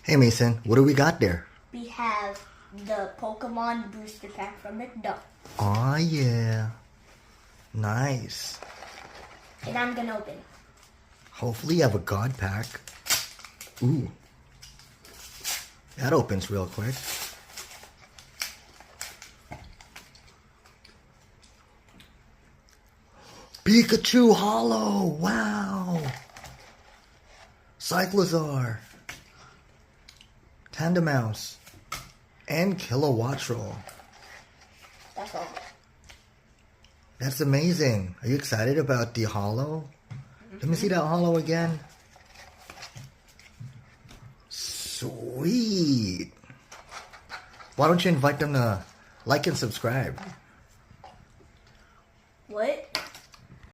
Hey Mason, what do we got there? We have the Pokemon booster pack from McDonald's. Aw, yeah. Nice. And I'm gonna open it. Hopefully you have a God pack. Ooh. That opens real quick. Pikachu Hollow! Wow! Cyclozar. Tandemouse. And Kilowattrel. That's all. That's amazing. Are you excited about the hollow? Let me see that hollow again. Sweet. Why don't you invite them to like and subscribe? What?